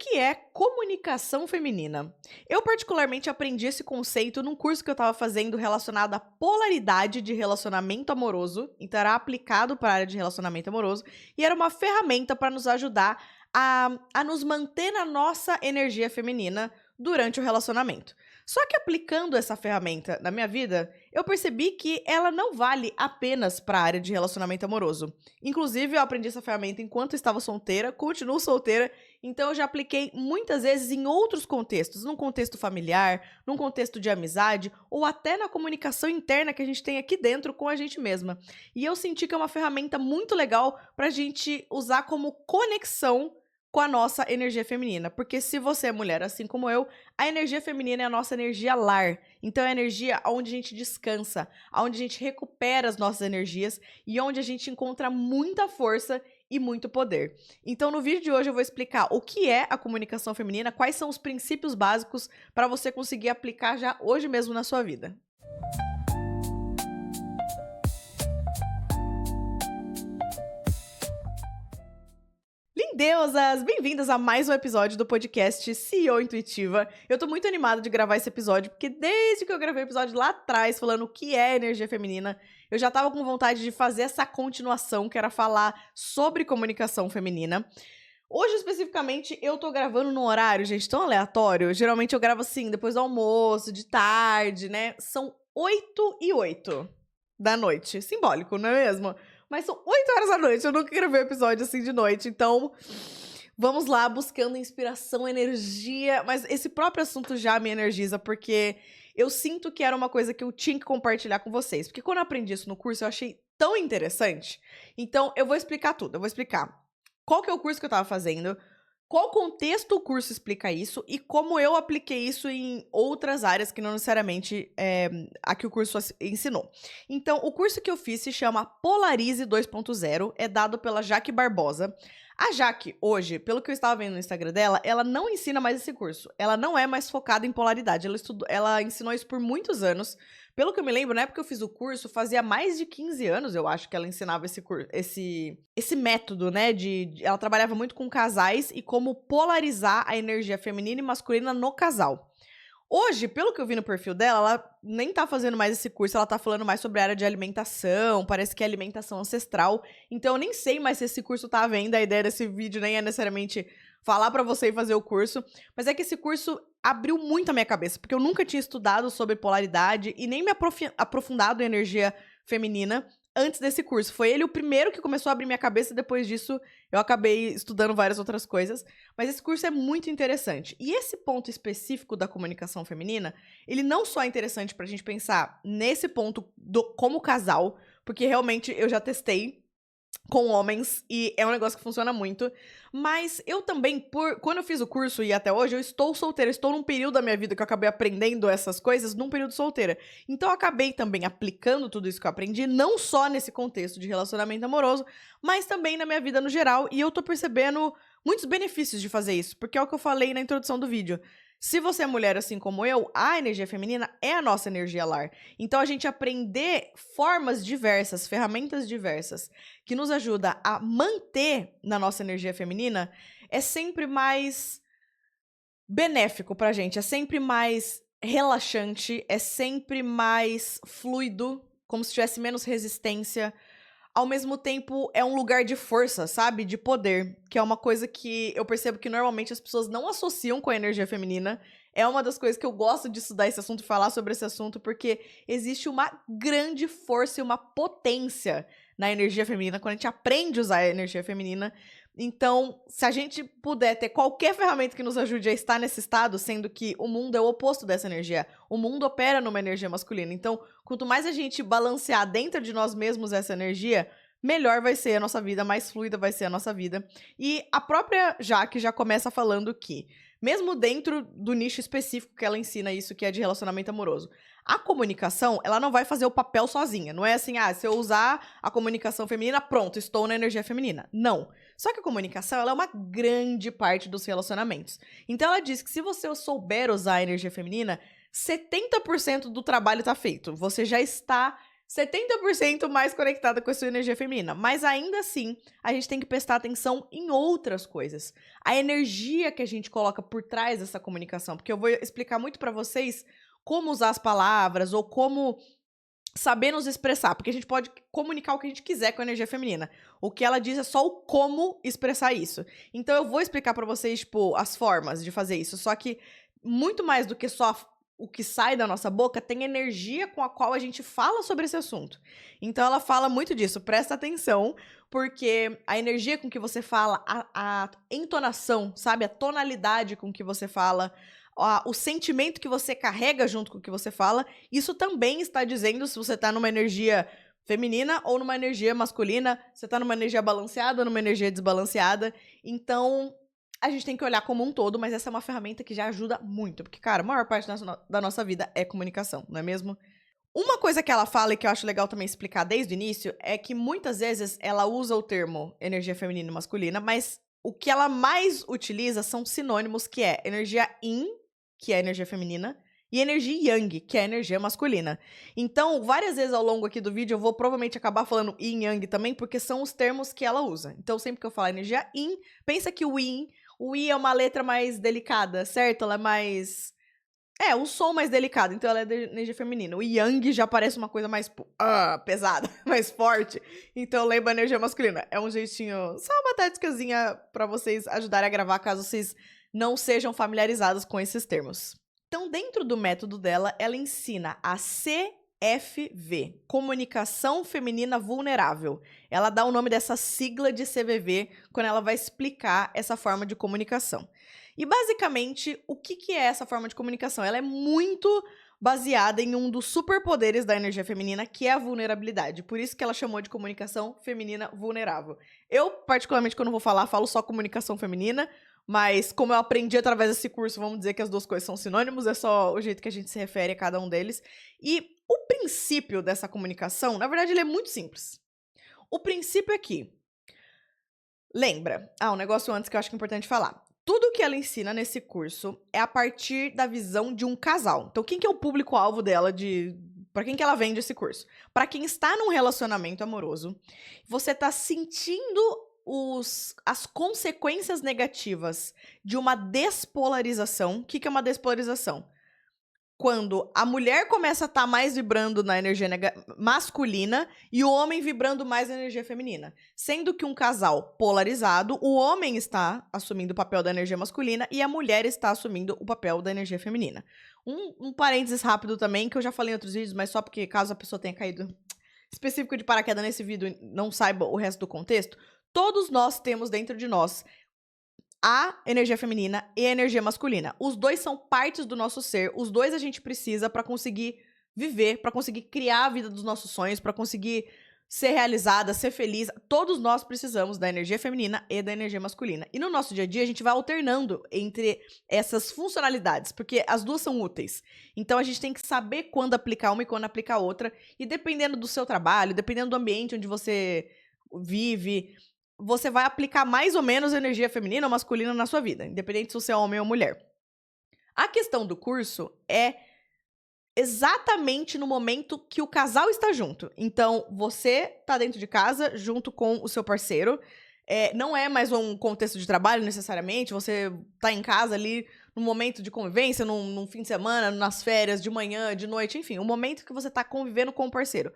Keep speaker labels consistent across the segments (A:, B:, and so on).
A: que é comunicação feminina? Eu particularmente aprendi esse conceito num curso que eu estava fazendo relacionado à polaridade de relacionamento amoroso, então era aplicado para a área de relacionamento amoroso, e era uma ferramenta para nos ajudar a nos manter na nossa energia feminina durante o relacionamento. Só que aplicando essa ferramenta na minha vida, eu percebi que ela não vale apenas para a área de relacionamento amoroso. Inclusive, eu aprendi essa ferramenta enquanto estava solteira, continuo solteira, então eu já apliquei muitas vezes em outros contextos, num contexto familiar, num contexto de amizade, ou até na comunicação interna que a gente tem aqui dentro com a gente mesma. E eu senti que é uma ferramenta muito legal para a gente usar como conexão com a nossa energia feminina, porque se você é mulher assim como eu, a energia feminina é a nossa energia lar, então é a energia onde a gente descansa, onde a gente recupera as nossas energias e onde a gente encontra muita força e muito poder. Então no vídeo de hoje eu vou explicar o que é a comunicação feminina, quais são os princípios básicos para você conseguir aplicar já hoje mesmo na sua vida. Lindeusas! Bem-vindas a mais um episódio do podcast CEO Intuitiva. Eu tô muito animada de gravar esse episódio, porque desde que eu gravei o episódio lá atrás, falando o que é energia feminina, eu já tava com vontade de fazer essa continuação, que era falar sobre comunicação feminina. Hoje, especificamente, eu tô gravando num horário, gente, tão aleatório. Geralmente eu gravo assim, depois do almoço, de tarde, né? São 8h08 da noite. Simbólico, não é mesmo? Mas são 8 horas da noite, eu nunca gravei um episódio assim de noite, então vamos lá, buscando inspiração, energia, mas esse próprio assunto já me energiza, porque eu sinto que era uma coisa que eu tinha que compartilhar com vocês, porque quando eu aprendi isso no curso eu achei tão interessante, então eu vou explicar tudo, eu vou explicar qual que é o curso que eu tava fazendo, qual contexto o curso explica isso e como eu apliquei isso em outras áreas que não necessariamente a que o curso ensinou. Então, o curso que eu fiz se chama Polarize 2.0, é dado pela Jaque Barbosa. A Jaque, hoje, pelo que eu estava vendo no Instagram dela, ela não ensina mais esse curso. Ela não é mais focada em polaridade. Ela ensinou isso por muitos anos. Pelo que eu me lembro, na época que eu fiz o curso, fazia mais de 15 anos, eu acho, que ela ensinava esse método, né? Ela trabalhava muito com casais e como polarizar a energia feminina e masculina no casal. Hoje, pelo que eu vi no perfil dela, ela nem tá fazendo mais esse curso, ela tá falando mais sobre a área de alimentação, parece que é alimentação ancestral. Então eu nem sei mais se esse curso tá à venda, a ideia desse vídeo nem é necessariamente falar pra você ir fazer o curso, mas é que esse curso abriu muito a minha cabeça, porque eu nunca tinha estudado sobre polaridade e nem me aprofundado em energia feminina antes desse curso. Foi ele o primeiro que começou a abrir minha cabeça, depois disso eu acabei estudando várias outras coisas, mas esse curso é muito interessante. E esse ponto específico da comunicação feminina, ele não só é interessante pra gente pensar nesse ponto como casal, porque realmente eu já testei com homens, e é um negócio que funciona muito, mas eu também, quando eu fiz o curso e até hoje, eu estou solteira, estou num período da minha vida que eu acabei aprendendo essas coisas num período solteira, então eu acabei também aplicando tudo isso que eu aprendi, não só nesse contexto de relacionamento amoroso, mas também na minha vida no geral, e eu tô percebendo muitos benefícios de fazer isso, porque é o que eu falei na introdução do vídeo. Se você é mulher assim como eu, a energia feminina é a nossa energia lar. Então a gente aprender formas diversas, ferramentas diversas, que nos ajuda a manter na nossa energia feminina, é sempre mais benéfico pra gente, é sempre mais relaxante, é sempre mais fluido, como se tivesse menos resistência. Ao mesmo tempo, é um lugar de força, sabe? De poder, que é uma coisa que eu percebo que normalmente as pessoas não associam com a energia feminina. É uma das coisas que eu gosto de estudar esse assunto e falar sobre esse assunto, porque existe uma grande força e uma potência na energia feminina, quando a gente aprende a usar a energia feminina. Então, se a gente puder ter qualquer ferramenta que nos ajude a estar nesse estado, sendo que o mundo é o oposto dessa energia, o mundo opera numa energia masculina. Então, quanto mais a gente balancear dentro de nós mesmos essa energia, melhor vai ser a nossa vida, mais fluida vai ser a nossa vida. E a própria Jaque já começa falando que, mesmo dentro do nicho específico que ela ensina isso, que é de relacionamento amoroso, a comunicação, ela não vai fazer o papel sozinha. Não é assim, se eu usar a comunicação feminina, pronto, estou na energia feminina. Não. Só que a comunicação, ela é uma grande parte dos relacionamentos. Então ela diz que se você souber usar a energia feminina, 70% do trabalho tá feito. Você já está 70% mais conectada com a sua energia feminina. Mas ainda assim, a gente tem que prestar atenção em outras coisas. A energia que a gente coloca por trás dessa comunicação. Porque eu vou explicar muito pra vocês como usar as palavras ou como saber nos expressar. Porque a gente pode comunicar o que a gente quiser com a energia feminina. O que ela diz é só o como expressar isso. Então eu vou explicar pra vocês, tipo, as formas de fazer isso. Só que muito mais do que só o que sai da nossa boca, tem energia com a qual a gente fala sobre esse assunto. Então ela fala muito disso, presta atenção, porque a energia com que você fala, a entonação, sabe? A tonalidade com que você fala, o sentimento que você carrega junto com o que você fala, isso também está dizendo se você está numa energia feminina ou numa energia masculina, você está numa energia balanceada ou numa energia desbalanceada. Então, a gente tem que olhar como um todo, mas essa é uma ferramenta que já ajuda muito. Porque, cara, a maior parte da nossa vida é comunicação, não é mesmo? Uma coisa que ela fala e que eu acho legal também explicar desde o início é que muitas vezes ela usa o termo energia feminina e masculina, mas o que ela mais utiliza são sinônimos, que é energia yin, que é energia feminina, e energia yang, que é energia masculina. Então, várias vezes ao longo aqui do vídeo, eu vou provavelmente acabar falando yin e yang também, porque são os termos que ela usa. Então, sempre que eu falar energia yin, pensa que o yin é uma letra mais delicada, certo? Ela é mais... o som mais delicado, então ela é de energia feminina. O yang já parece uma coisa mais pesada, mais forte. Então lembra a energia masculina. É um jeitinho, só uma táticazinha pra vocês ajudarem a gravar, caso vocês não sejam familiarizados com esses termos. Então, dentro do método dela, ela ensina a CFV, Comunicação Feminina Vulnerável. Ela dá o nome dessa sigla de CVV quando ela vai explicar essa forma de comunicação. E, basicamente, o que é essa forma de comunicação? Ela é muito baseada em um dos superpoderes da energia feminina, que é a vulnerabilidade. Por isso que ela chamou de comunicação feminina vulnerável. Eu, particularmente, quando vou falar, falo só comunicação feminina, mas como eu aprendi através desse curso, vamos dizer que as duas coisas são sinônimos, é só o jeito que a gente se refere a cada um deles. E o princípio dessa comunicação, na verdade, ele é muito simples. O princípio é que, lembra, um negócio antes que eu acho que é importante falar. Tudo que ela ensina nesse curso é a partir da visão de um casal. Então, quem que é o público-alvo dela, para quem que ela vende esse curso? Para quem está num relacionamento amoroso, você tá sentindo as consequências negativas de uma despolarização. O que é uma despolarização? Quando a mulher começa a estar mais vibrando na energia masculina e o homem vibrando mais na energia feminina. Sendo que um casal polarizado, o homem está assumindo o papel da energia masculina e a mulher está assumindo o papel da energia feminina. Um parênteses rápido também, que eu já falei em outros vídeos, mas só porque caso a pessoa tenha caído específico de paraquedas nesse vídeo e não saiba o resto do contexto, todos nós temos dentro de nós a energia feminina e a energia masculina. Os dois são partes do nosso ser, os dois a gente precisa para conseguir viver, para conseguir criar a vida dos nossos sonhos, para conseguir ser realizada, ser feliz. Todos nós precisamos da energia feminina e da energia masculina. E no nosso dia a dia a gente vai alternando entre essas funcionalidades, porque as duas são úteis. Então a gente tem que saber quando aplicar uma e quando aplicar outra, e dependendo do seu trabalho, dependendo do ambiente onde você vive, você vai aplicar mais ou menos energia feminina ou masculina na sua vida, independente se você é homem ou mulher. A questão do curso é exatamente no momento que o casal está junto. Então, você tá dentro de casa junto com o seu parceiro. Não é mais um contexto de trabalho necessariamente, você tá em casa ali no momento de convivência, num fim de semana, nas férias, de manhã, de noite, enfim, o momento que você tá convivendo com o parceiro.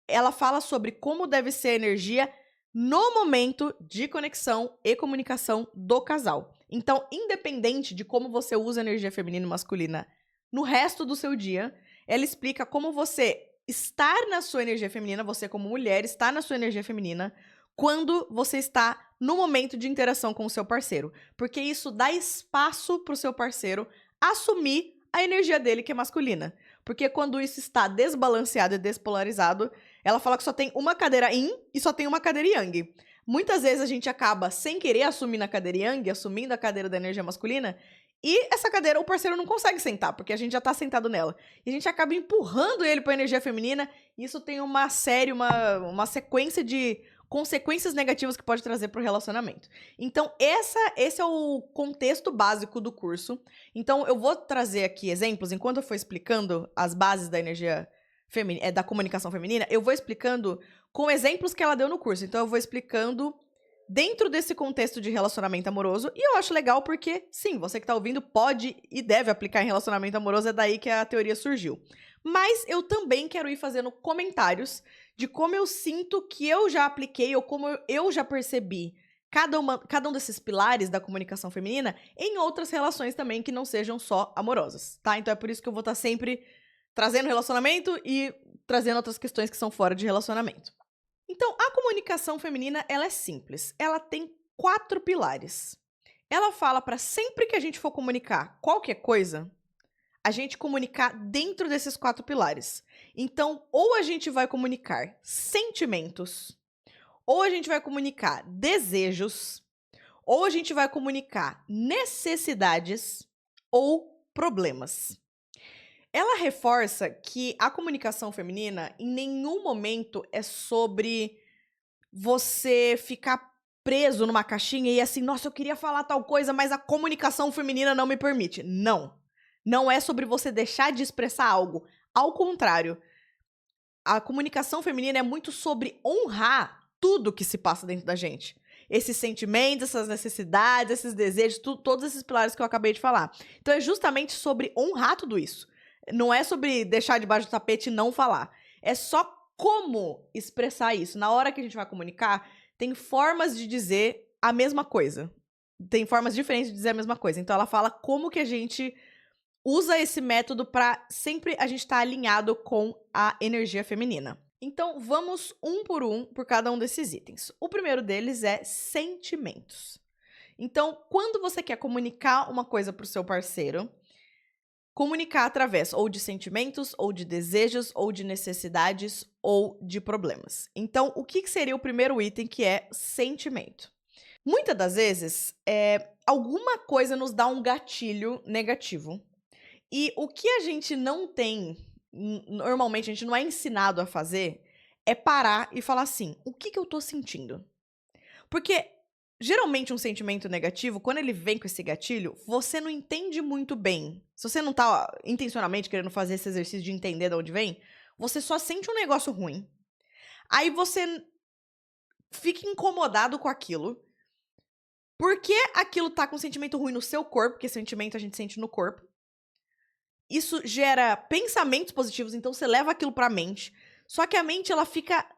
A: Ela fala sobre como deve ser a energia no momento de conexão e comunicação do casal. Então, independente de como você usa a energia feminina e masculina no resto do seu dia, ela explica como você estar na sua energia feminina, você como mulher está na sua energia feminina, quando você está no momento de interação com o seu parceiro. Porque isso dá espaço para o seu parceiro assumir a energia dele, que é masculina. Porque quando isso está desbalanceado e despolarizado, ela fala que só tem uma cadeira yin e só tem uma cadeira yang. Muitas vezes a gente acaba, sem querer, assumindo a cadeira yang, assumindo a cadeira da energia masculina, e essa cadeira o parceiro não consegue sentar, porque a gente já tá sentado nela. E a gente acaba empurrando ele pra energia feminina, e isso tem uma série, uma sequência de consequências negativas que pode trazer pro relacionamento. Então, esse é o contexto básico do curso. Então, eu vou trazer aqui exemplos, enquanto eu for explicando as bases da energia da comunicação feminina, eu vou explicando com exemplos que ela deu no curso. Então, eu vou explicando dentro desse contexto de relacionamento amoroso. E eu acho legal porque, sim, você que tá ouvindo pode e deve aplicar em relacionamento amoroso. É daí que a teoria surgiu. Mas eu também quero ir fazendo comentários de como eu sinto que eu já apliquei ou como eu já percebi cada um desses pilares da comunicação feminina em outras relações também que não sejam só amorosas, tá? Então é por isso que eu vou estar sempre trazendo relacionamento e trazendo outras questões que são fora de relacionamento. Então, a comunicação feminina, ela é simples. Ela tem 4 pilares. Ela fala para sempre que a gente for comunicar qualquer coisa, a gente comunicar dentro desses 4 pilares. Então, ou a gente vai comunicar sentimentos, ou a gente vai comunicar desejos, ou a gente vai comunicar necessidades ou problemas. Ela reforça que a comunicação feminina em nenhum momento é sobre você ficar preso numa caixinha e assim, nossa, eu queria falar tal coisa, mas a comunicação feminina não me permite. Não. Não é sobre você deixar de expressar algo. Ao contrário, a comunicação feminina é muito sobre honrar tudo que se passa dentro da gente. Esses sentimentos, essas necessidades, esses desejos, todos esses pilares que eu acabei de falar. Então é justamente sobre honrar tudo isso. Não é sobre deixar debaixo do tapete e não falar. É só como expressar isso. Na hora que a gente vai comunicar, tem formas de dizer a mesma coisa. Tem formas diferentes de dizer a mesma coisa. Então ela fala como que a gente usa esse método para sempre a gente estar alinhado com a energia feminina. Então, vamos um por cada um desses itens. O primeiro deles é sentimentos. Então, quando você quer comunicar uma coisa para o seu parceiro, comunicar através ou de sentimentos, ou de desejos, ou de necessidades, ou de problemas. Então, o que seria o primeiro item, que é sentimento? Muitas das vezes, alguma coisa nos dá um gatilho negativo. E o que a gente não tem, normalmente a gente não é ensinado a fazer, é parar e falar assim, o que eu tô sentindo? Porque, geralmente, um sentimento negativo, quando ele vem com esse gatilho, você não entende muito bem. Se você não tá intencionalmente querendo fazer esse exercício de entender de onde vem, você só sente um negócio ruim. Aí você fica incomodado com aquilo, porque aquilo tá com um sentimento ruim no seu corpo, porque sentimento a gente sente no corpo. Isso gera pensamentos positivos, então você leva aquilo pra mente. Só que a mente, ela fica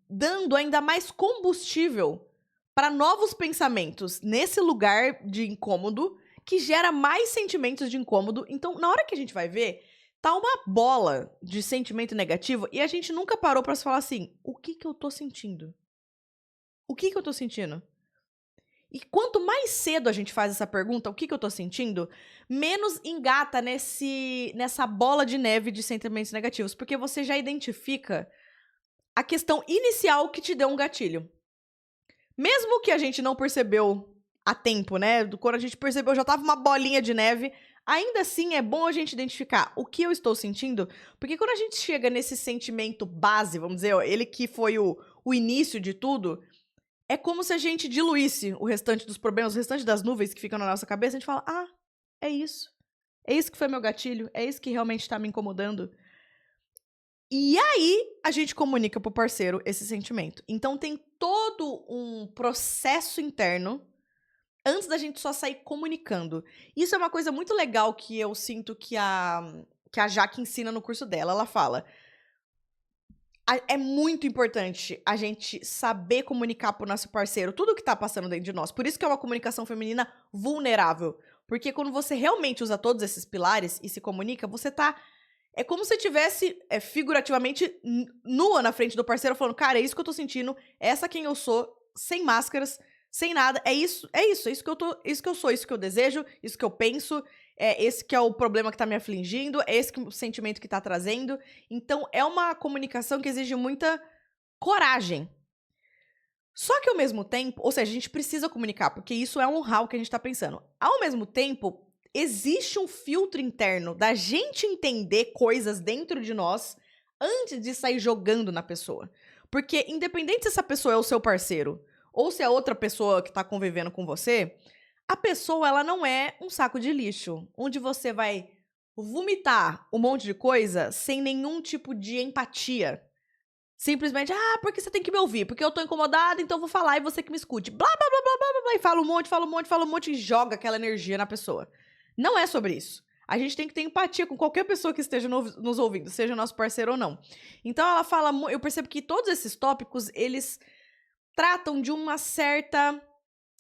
A: dando ainda mais combustível para novos pensamentos nesse lugar de incômodo, que gera mais sentimentos de incômodo. Então, na hora que a gente vai ver, tá uma bola de sentimento negativo e a gente nunca parou pra se falar assim, o que eu tô sentindo? O que eu tô sentindo? E quanto mais cedo a gente faz essa pergunta, o que eu tô sentindo, menos engata nessa bola de neve de sentimentos negativos, porque você já identifica a questão inicial que te deu um gatilho. Mesmo que a gente não percebeu a tempo, né? Quando a gente percebeu, já tava uma bolinha de neve. Ainda assim, é bom a gente identificar o que eu estou sentindo, porque quando a gente chega nesse sentimento base, vamos dizer, ó, ele que foi o início de tudo, é como se a gente diluísse o restante dos problemas, o restante das nuvens que ficam na nossa cabeça, a gente fala, é isso. É isso que foi meu gatilho, é isso que realmente tá me incomodando. E aí, a gente comunica pro parceiro esse sentimento. Então, tem todo um processo interno antes da gente só sair comunicando. Isso é uma coisa muito legal que eu sinto que a Jaque ensina no curso dela. Ela fala, é muito importante a gente saber comunicar pro nosso parceiro tudo que tá passando dentro de nós. Por isso que é uma comunicação feminina vulnerável. Porque quando você realmente usa todos esses pilares e se comunica, você tá... É como se estivesse figurativamente nua na frente do parceiro, falando, cara, é isso que eu tô sentindo, é essa quem eu sou, sem máscaras, sem nada, é isso que eu sou, isso que eu desejo, isso que eu penso, é esse que é o problema que tá me afligindo, é esse o sentimento que tá trazendo. Então, é uma comunicação que exige muita coragem. Só que ao mesmo tempo, ou seja, a gente precisa comunicar, porque isso é honrar o que a gente tá pensando. Ao mesmo tempo, existe um filtro interno da gente entender coisas dentro de nós antes de sair jogando na pessoa. Porque independente se essa pessoa é o seu parceiro ou se é outra pessoa que tá convivendo com você, a pessoa, ela não é um saco de lixo, onde você vai vomitar um monte de coisa sem nenhum tipo de empatia. Simplesmente, porque você tem que me ouvir, porque eu tô incomodada, então eu vou falar e você que me escute. Blá, blá, blá, blá, blá, blá, e fala um monte, fala um monte, fala um monte e joga aquela energia na pessoa. Não é sobre isso. A gente tem que ter empatia com qualquer pessoa que esteja nos ouvindo, seja nosso parceiro ou não. Então ela fala, eu percebo que todos esses tópicos, eles tratam de uma certa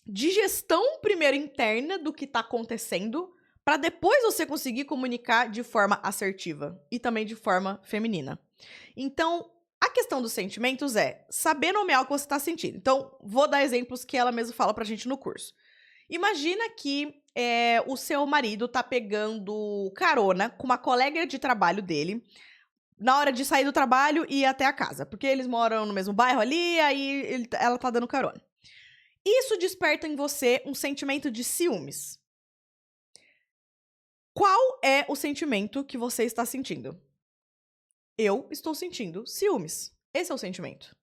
A: digestão primeiro interna do que tá acontecendo, para depois você conseguir comunicar de forma assertiva e também de forma feminina. Então, a questão dos sentimentos é saber nomear o que você está sentindo. Então, vou dar exemplos que ela mesma fala pra gente no curso. Imagina que o seu marido tá pegando carona com uma colega de trabalho dele na hora de sair do trabalho e ir até a casa. Porque eles moram no mesmo bairro ali, aí ela tá dando carona. Isso desperta em você um sentimento de ciúmes. Qual é o sentimento que você está sentindo? Eu estou sentindo ciúmes. Esse é o sentimento.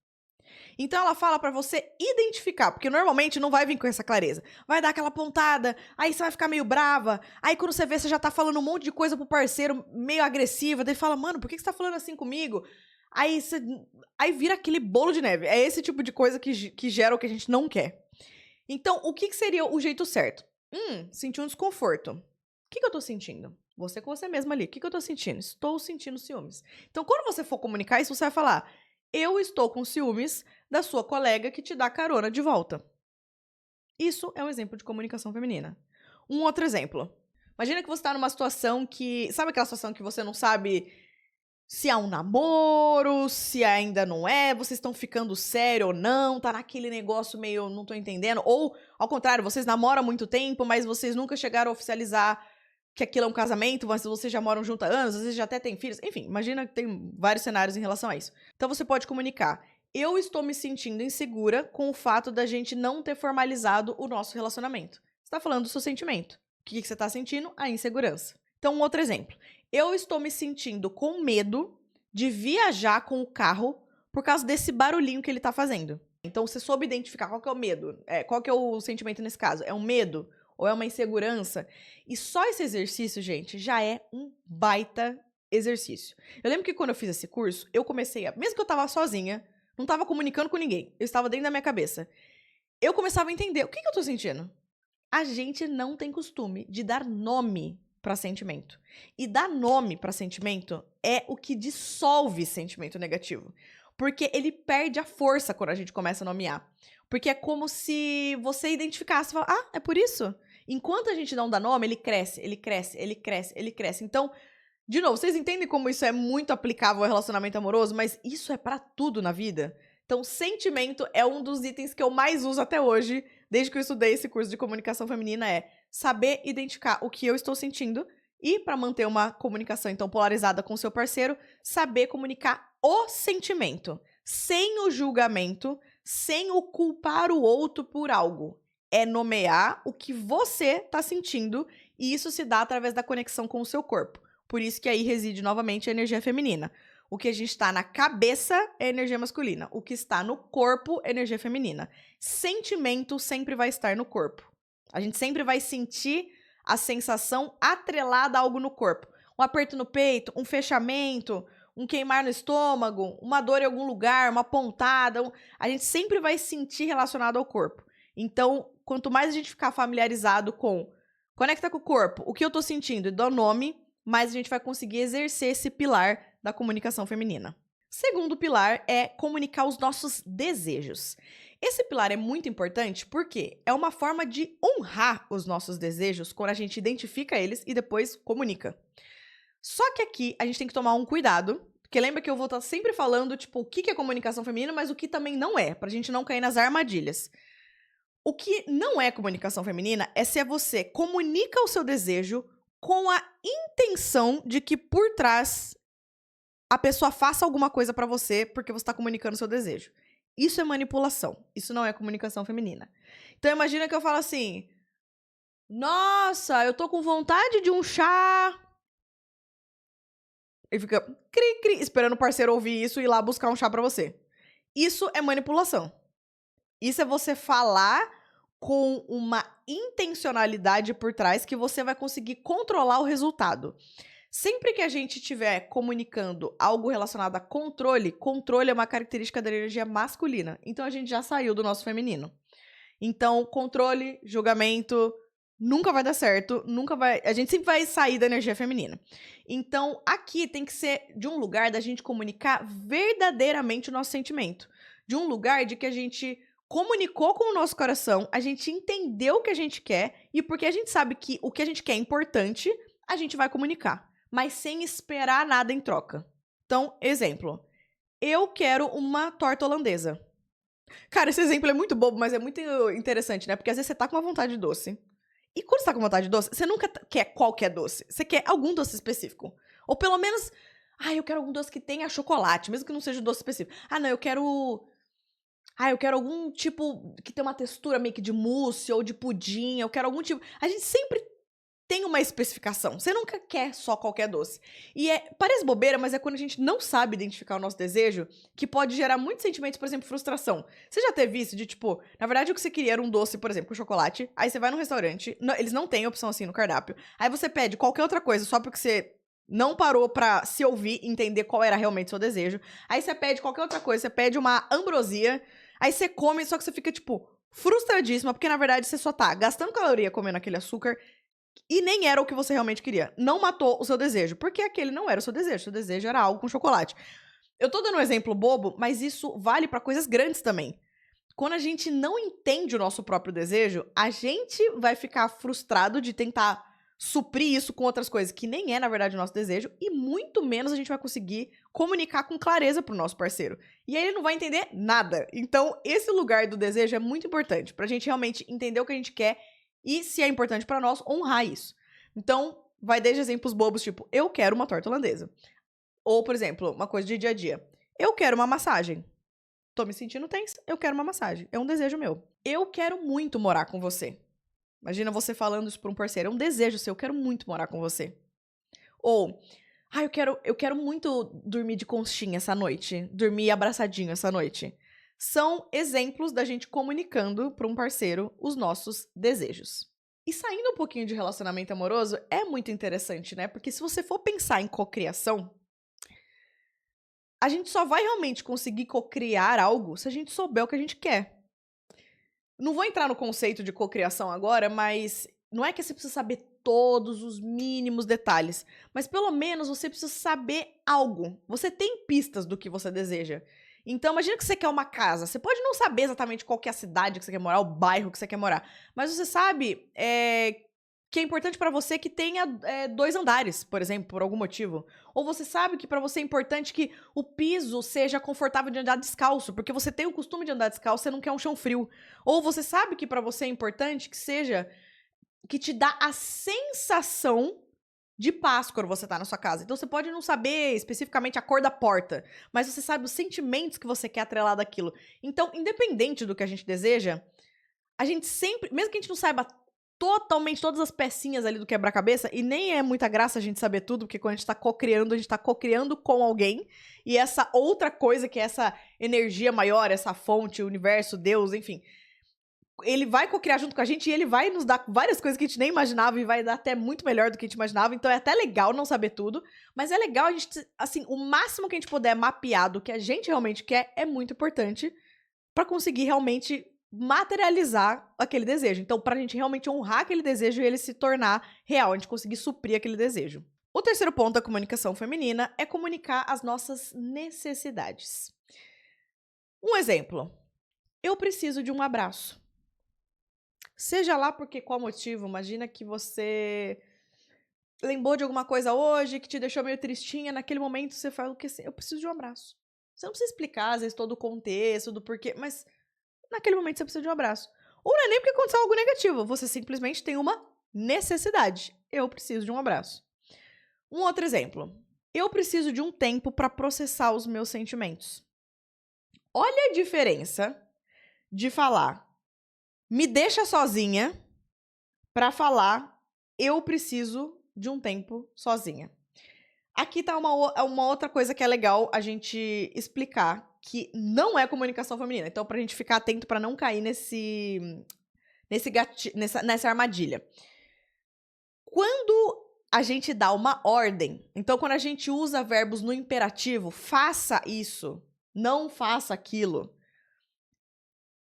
A: Então ela fala pra você identificar, porque normalmente não vai vir com essa clareza. Vai dar aquela pontada, aí você vai ficar meio brava, aí quando você vê, você já tá falando um monte de coisa pro parceiro, meio agressiva, daí fala, mano, por que você tá falando assim comigo? Aí vira aquele bolo de neve. É esse tipo de coisa que gera o que a gente não quer. Então, o que seria o jeito certo? Sentir um desconforto. O que eu tô sentindo? Você com você mesma ali. O que eu tô sentindo? Estou sentindo ciúmes. Então, quando você for comunicar isso, você vai falar: eu estou com ciúmes da sua colega que te dá carona de volta. Isso é um exemplo de comunicação feminina. Um outro exemplo. Imagina que você tá numa situação que... Sabe aquela situação que você não sabe se há um namoro, se ainda não é, vocês estão ficando sério ou não, tá naquele negócio meio não tô entendendo. Ou, ao contrário, vocês namoram há muito tempo, mas vocês nunca chegaram a oficializar que aquilo é um casamento, mas vocês já moram junto há anos, às vezes já até têm filhos. Enfim, imagina que tem vários cenários em relação a isso. Então você pode comunicar: eu estou me sentindo insegura com o fato da gente não ter formalizado o nosso relacionamento. Você tá falando do seu sentimento. O que você tá sentindo? A insegurança. Então, um outro exemplo. Eu estou me sentindo com medo de viajar com o carro por causa desse barulhinho que ele tá fazendo. Então, você soube identificar qual que é o medo. Qual que é o sentimento nesse caso? É um medo? Ou é uma insegurança? E só esse exercício, gente, já é um baita exercício. Eu lembro que quando eu fiz esse curso, eu comecei a... Mesmo que eu tava sozinha, não tava comunicando com ninguém, eu estava dentro da minha cabeça, eu começava a entender, o que eu tô sentindo? A gente não tem costume de dar nome para sentimento. E dar nome para sentimento é o que dissolve sentimento negativo. Porque ele perde a força quando a gente começa a nomear. Porque é como se você identificasse e falasse, é por isso? Enquanto a gente não dá nome, ele cresce, ele cresce, ele cresce, ele cresce. Então, de novo, vocês entendem como isso é muito aplicável ao relacionamento amoroso? Mas isso é para tudo na vida. Então, sentimento é um dos itens que eu mais uso até hoje, desde que eu estudei esse curso de comunicação feminina, é saber identificar o que eu estou sentindo e, para manter uma comunicação, então, polarizada com o seu parceiro, saber comunicar o sentimento, sem o julgamento, sem o culpar o outro por algo. É nomear o que você está sentindo e isso se dá através da conexão com o seu corpo. Por isso que aí reside novamente a energia feminina. O que a gente está na cabeça é energia masculina. O que está no corpo é energia feminina. Sentimento sempre vai estar no corpo. A gente sempre vai sentir a sensação atrelada a algo no corpo. Um aperto no peito, um fechamento, um queimar no estômago, uma dor em algum lugar, uma pontada. A gente sempre vai sentir relacionado ao corpo. Então, quanto mais a gente ficar familiarizado com conecta com o corpo, o que eu tô sentindo e dou nome, mais a gente vai conseguir exercer esse pilar da comunicação feminina. Segundo pilar é comunicar os nossos desejos. Esse pilar é muito importante porque é uma forma de honrar os nossos desejos quando a gente identifica eles e depois comunica. Só que aqui a gente tem que tomar um cuidado, porque lembra que eu vou estar sempre falando, tipo, o que é comunicação feminina, mas o que também não é, pra gente não cair nas armadilhas. O que não é comunicação feminina é se você comunica o seu desejo com a intenção de que por trás a pessoa faça alguma coisa pra você porque você tá comunicando o seu desejo. Isso é manipulação. Isso não é comunicação feminina. Então imagina que eu falo assim: nossa, eu tô com vontade de um chá. E fica cri-cri, esperando o parceiro ouvir isso e ir lá buscar um chá pra você. Isso é manipulação. Isso é você falar com uma intencionalidade por trás que você vai conseguir controlar o resultado. Sempre que a gente estiver comunicando algo relacionado a controle, controle é uma característica da energia masculina. Então a gente já saiu do nosso feminino. Então, controle, julgamento, nunca vai dar certo, nunca vai. A gente sempre vai sair da energia feminina. Então, aqui tem que ser de um lugar da gente comunicar verdadeiramente o nosso sentimento. De um lugar de que a gente comunicou com o nosso coração, a gente entendeu o que a gente quer, e porque a gente sabe que o que a gente quer é importante, a gente vai comunicar, mas sem esperar nada em troca. Então, exemplo. Eu quero uma torta holandesa. Cara, esse exemplo é muito bobo, mas é muito interessante, né? Porque às vezes você tá com uma vontade de doce. E quando você tá com vontade de doce, você nunca quer qualquer doce. Você quer algum doce específico. Ou pelo menos, eu quero algum doce que tenha chocolate, mesmo que não seja um doce específico. Não, eu quero algum tipo que tenha uma textura meio que de mousse ou de pudim. Eu quero algum tipo. A gente sempre tem uma especificação. Você nunca quer só qualquer doce. E parece bobeira, mas é quando a gente não sabe identificar o nosso desejo que pode gerar muitos sentimentos, por exemplo, frustração. Você já teve isso de, tipo, na verdade o que você queria era um doce, por exemplo, com chocolate, aí você vai num restaurante, eles não têm opção assim no cardápio, aí você pede qualquer outra coisa só porque você não parou pra se ouvir e entender qual era realmente o seu desejo, aí você pede qualquer outra coisa, você pede uma ambrosia, aí você come, só que você fica, tipo, frustradíssima, porque na verdade você só tá gastando caloria comendo aquele açúcar, e nem era o que você realmente queria. Não matou o seu desejo, porque aquele não era o seu desejo. Seu desejo era algo com chocolate. Eu tô dando um exemplo bobo, mas isso vale pra coisas grandes também. Quando a gente não entende o nosso próprio desejo, a gente vai ficar frustrado de tentar suprir isso com outras coisas que nem é, na verdade, o nosso desejo, e muito menos a gente vai conseguir comunicar com clareza pro nosso parceiro. E aí ele não vai entender nada. Então, esse lugar do desejo é muito importante pra gente realmente entender o que a gente quer e, se é importante pra nós, honrar isso. Então, vai desde exemplos bobos, tipo, eu quero uma torta holandesa. Ou, por exemplo, uma coisa de dia a dia. Eu quero uma massagem. Tô me sentindo tensa, eu quero uma massagem. É um desejo meu. Eu quero muito morar com você. Imagina você falando isso pra um parceiro. É um desejo seu, eu quero muito morar com você. Ou, eu quero muito dormir de conchinha essa noite. Dormir abraçadinho essa noite. São exemplos da gente comunicando para um parceiro os nossos desejos. E saindo um pouquinho de relacionamento amoroso, é muito interessante, né? Porque se você for pensar em cocriação, a gente só vai realmente conseguir cocriar algo se a gente souber o que a gente quer. Não vou entrar no conceito de cocriação agora, mas não é que você precisa saber todos os mínimos detalhes, mas pelo menos você precisa saber algo. Você tem pistas do que você deseja. Então, imagina que você quer uma casa. Você pode não saber exatamente qual que é a cidade que você quer morar, o bairro que você quer morar, mas você sabe que é importante pra você que tenha 2 andares, por exemplo, por algum motivo. Ou você sabe que pra você é importante que o piso seja confortável de andar descalço, porque você tem o costume de andar descalço, você não quer um chão frio. Ou você sabe que pra você é importante que te dá a sensação de paz quando você tá na sua casa. Então você pode não saber especificamente a cor da porta, mas você sabe os sentimentos que você quer atrelar daquilo. Então, independente do que a gente deseja, a gente sempre, mesmo que a gente não saiba totalmente todas as pecinhas ali do quebra-cabeça, e nem é muita graça a gente saber tudo, porque quando a gente tá cocriando com alguém, e essa outra coisa que é essa energia maior, essa fonte, o universo, Deus, enfim, ele vai cocriar junto com a gente e ele vai nos dar várias coisas que a gente nem imaginava e vai dar até muito melhor do que a gente imaginava. Então é até legal não saber tudo, mas é legal a gente, assim, o máximo que a gente puder mapear do que a gente realmente quer é muito importante pra conseguir realmente materializar aquele desejo. Então, pra gente realmente honrar aquele desejo e ele se tornar real, a gente conseguir suprir aquele desejo. O terceiro ponto da comunicação feminina é comunicar as nossas necessidades. Um exemplo. Eu preciso de um abraço. Seja lá porque qual motivo, imagina que você lembrou de alguma coisa hoje que te deixou meio tristinha, naquele momento você fala que assim, eu preciso de um abraço. Você não precisa explicar, às vezes, todo o contexto, do porquê, mas naquele momento você precisa de um abraço. Ou não é nem porque aconteceu algo negativo, você simplesmente tem uma necessidade. Eu preciso de um abraço. Um outro exemplo. Eu preciso de um tempo para processar os meus sentimentos. Olha a diferença de falar me deixa sozinha pra falar eu preciso de um tempo sozinha. Aqui tá uma outra coisa que é legal a gente explicar, que não é comunicação feminina. Então, pra gente ficar atento pra não cair nessa armadilha. Quando a gente dá uma ordem. Então, quando a gente usa verbos no imperativo, faça isso, não faça aquilo.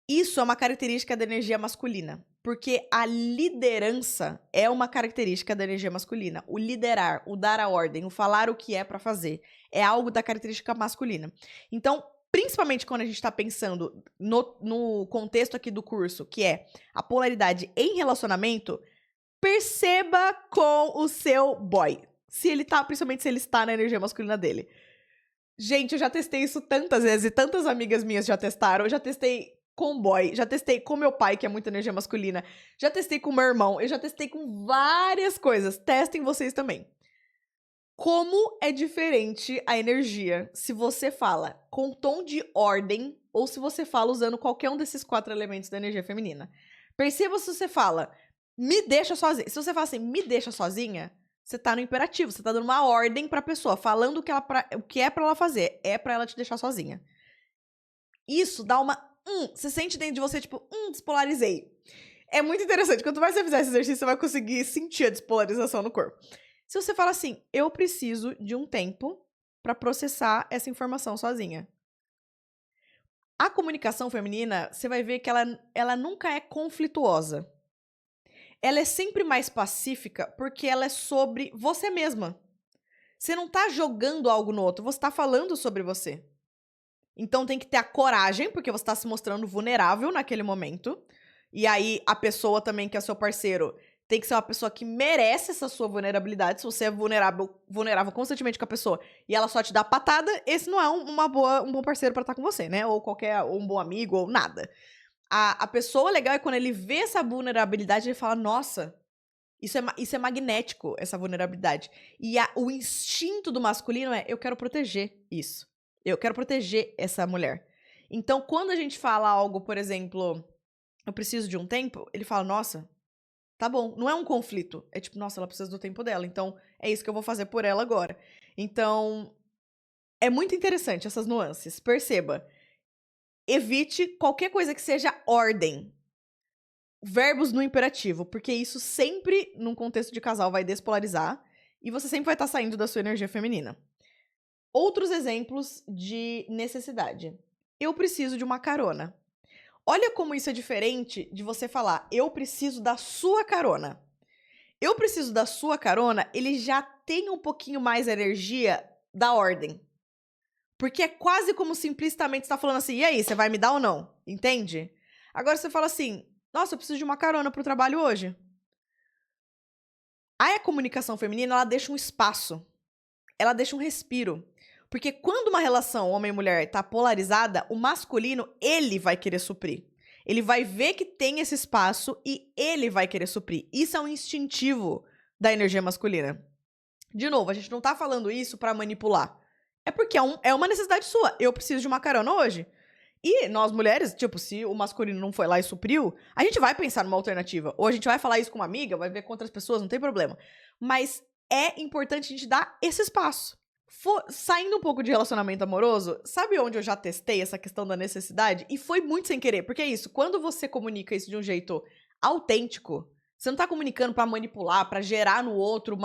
A: Isso é uma característica da energia masculina, porque a liderança é uma característica da energia masculina. O liderar, o dar a ordem, o falar o que é pra fazer, é algo da característica masculina. Então, principalmente quando a gente tá pensando no contexto aqui do curso, que é a polaridade em relacionamento, perceba com o seu boy. Se ele tá, principalmente se ele está na energia masculina dele. Gente, eu já testei isso tantas vezes e tantas amigas minhas já testaram. Eu já testei com o boy, já testei com meu pai, que é muita energia masculina. Já testei com meu irmão, eu já testei com várias coisas. Testem vocês também. Como é diferente a energia se você fala com tom de ordem ou se você fala usando qualquer um desses 4 elementos da energia feminina. Perceba se você fala, me deixa sozinha. Se você fala assim, me deixa sozinha, você tá no imperativo, você tá dando uma ordem pra pessoa, falando o que é pra ela fazer, é pra ela te deixar sozinha. Isso dá uma... você sente dentro de você, tipo, despolarizei. É muito interessante. Quanto mais você fizer esse exercício, você vai conseguir sentir a despolarização no corpo. Se você fala assim, eu preciso de um tempo pra processar essa informação sozinha. A comunicação feminina, você vai ver que ela nunca é conflituosa. Ela é sempre mais pacífica porque ela é sobre você mesma. Você não tá jogando algo no outro, você tá falando sobre você. Então tem que ter a coragem, porque você tá se mostrando vulnerável naquele momento. E aí a pessoa também, que é seu parceiro, tem que ser uma pessoa que merece essa sua vulnerabilidade. Se você é vulnerável constantemente com a pessoa e ela só te dá patada, esse não é um bom parceiro pra estar com você, né? Ou um bom amigo, ou nada. A pessoa legal é quando ele vê essa vulnerabilidade, ele fala, nossa, isso é magnético, essa vulnerabilidade. E o instinto do masculino é, eu quero proteger isso. Eu quero proteger essa mulher. Então, quando a gente fala algo, por exemplo, eu preciso de um tempo, ele fala, nossa, tá bom. Não é um conflito. É tipo, nossa, ela precisa do tempo dela. Então, é isso que eu vou fazer por ela agora. Então, é muito interessante essas nuances. Perceba. Evite qualquer coisa que seja ordem. Verbos no imperativo, porque isso sempre, num contexto de casal, vai despolarizar e você sempre vai estar saindo da sua energia feminina. Outros exemplos de necessidade. Eu preciso de uma carona. Olha como isso é diferente de você falar, eu preciso da sua carona. Eu preciso da sua carona, ele já tem um pouquinho mais a energia da ordem. Porque é quase como se implicitamente você tá falando assim, e aí, você vai me dar ou não? Entende? Agora você fala assim, nossa, eu preciso de uma carona pro trabalho hoje. A comunicação feminina, ela deixa um espaço. Ela deixa um respiro. Porque quando uma relação homem e mulher tá polarizada, o masculino, ele vai querer suprir. Ele vai ver que tem esse espaço e ele vai querer suprir. Isso é um instintivo da energia masculina. De novo, a gente não tá falando isso pra manipular. É porque é uma necessidade sua. Eu preciso de uma carona hoje. E nós mulheres, tipo, se o masculino não foi lá e supriu, a gente vai pensar numa alternativa. Ou a gente vai falar isso com uma amiga, vai ver com outras pessoas, não tem problema. Mas é importante a gente dar esse espaço. Saindo um pouco de relacionamento amoroso, sabe onde eu já testei essa questão da necessidade? E foi muito sem querer, porque é isso, quando você comunica isso de um jeito autêntico, você não tá comunicando pra manipular, pra gerar no outro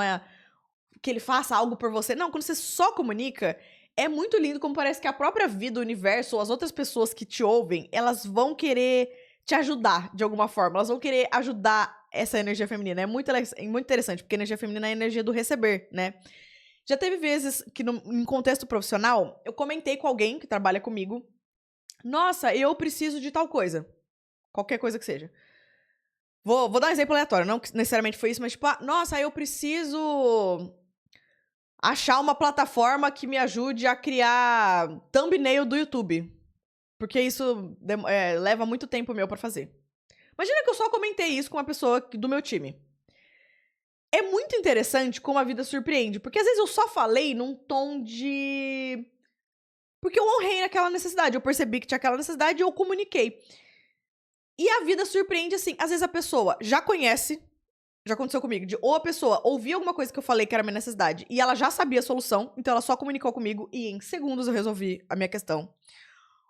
A: que ele faça algo por você. Não, quando você só comunica, é muito lindo como parece que a própria vida, o universo, ou as outras pessoas que te ouvem, elas vão querer te ajudar de alguma forma. Elas vão querer ajudar essa energia feminina. É muito interessante, porque a energia feminina é a energia do receber, né? Já teve vezes que, em contexto profissional, eu comentei com alguém que trabalha comigo, nossa, eu preciso de tal coisa. Qualquer coisa que seja. Vou dar um exemplo aleatório, não necessariamente foi isso, mas tipo, nossa, eu preciso achar uma plataforma que me ajude a criar thumbnail do YouTube. Porque isso leva muito tempo meu pra fazer. Imagina que eu só comentei isso com uma pessoa do meu time. É muito interessante como a vida surpreende. Porque às vezes eu só falei num tom de... Porque eu honrei naquela necessidade. Eu percebi que tinha aquela necessidade e eu comuniquei. E a vida surpreende assim. Às vezes a pessoa já conhece... Já aconteceu comigo, ou a pessoa ouvia alguma coisa que eu falei que era minha necessidade e ela já sabia a solução, então ela só comunicou comigo e em segundos eu resolvi a minha questão.